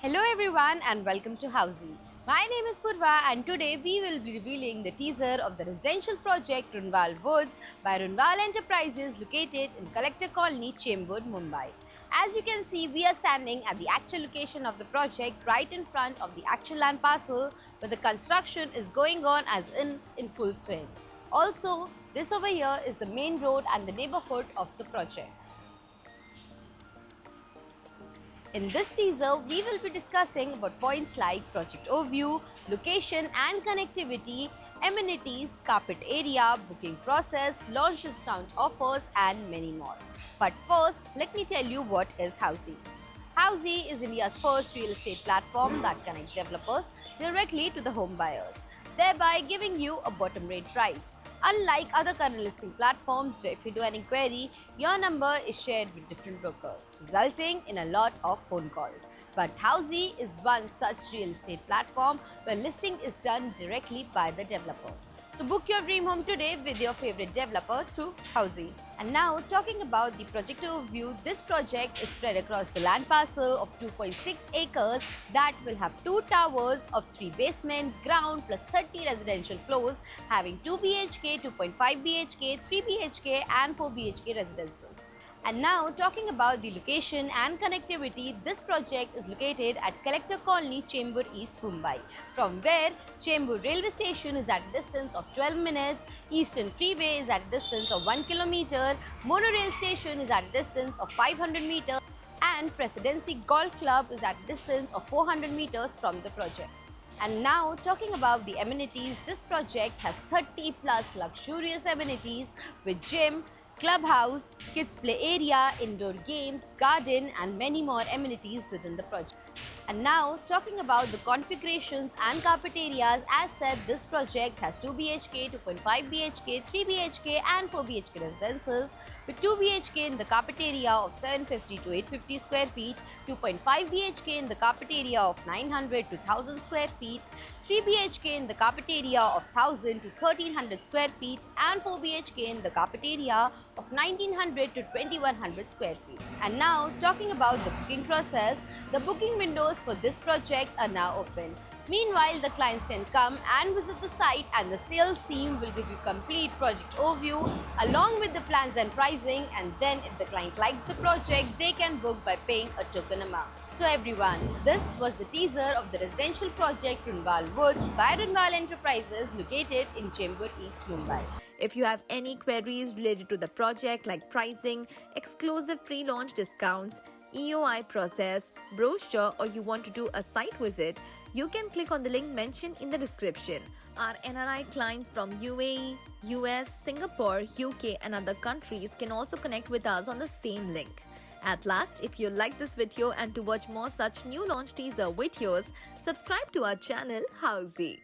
Hello everyone and welcome to Housey. My name is Purva and today we will be revealing the teaser of the residential project Runwal Woods by Runwal Enterprises located in Collector Colony, Chembur, Mumbai. As you can see, we are standing at the actual location of the project right in front of the actual land parcel where the construction is going on as in full swing. Also, this over here is the main road and the neighborhood of the project. In this teaser, we will be discussing about points like project overview, location and connectivity, amenities, carpet area, booking process, launch discount offers and many more. But first, let me tell you what is Housey. Housey is India's first real estate platform that connects developers directly to the home buyers, thereby giving you a bottom rate price. Unlike other current listing platforms where if you do an inquiry, your number is shared with different brokers, resulting in a lot of phone calls. But Housey is one such real estate platform where listing is done directly by the developer. So book your dream home today with your favorite developer through Housey. And now talking about the project overview, this project is spread across the land parcel of 2.6 acres that will have 2 towers of 3 basement, ground plus 30 residential floors having 2 BHK, 2.5 BHK, 3 BHK and 4 BHK residences. And now talking about the location and connectivity, this project is located at Collector Colony, Chembur East, Mumbai, from where Chembur railway station is at a distance of 12 minutes, Eastern Freeway is at a distance of 1 kilometer, monorail station is at a distance of 500 meters and Presidency Golf Club is at a distance of 400 meters from the project. And now talking about the amenities, this project has 30 plus luxurious amenities with gym, clubhouse, kids play area, indoor games, garden and many more amenities within the project. And now talking about the configurations and carpet areas, as said, this project has 2 BHK, 2.5 BHK, 3 BHK and 4 BHK residences with 2 BHK in the carpet area of 750 to 850 square feet, 2.5 BHK in the carpet area of 900 to 1000 square feet, 3 BHK in the carpet area of 1000 to 1300 square feet and 4 BHK in the carpet area of 1900 to 2100 square feet. And now talking about the booking process, the booking windows for this project are now open. Meanwhile, the clients can come and visit the site and the sales team will give you complete project overview along with the plans and pricing, and then if the client likes the project, they can book by paying a token amount. So everyone, this was the teaser of the residential project Runwal Woods by Runwal Enterprises located in Chembur East, Mumbai. If you have any queries related to the project like pricing, exclusive pre-launch discounts, EOI process, brochure or you want to do a site visit, you can click on the link mentioned in the description. Our NRI clients from UAE, US, Singapore, UK and other countries can also connect with us on the same link. At last, if you like this video and to watch more such new launch teaser videos, subscribe to our channel Housey.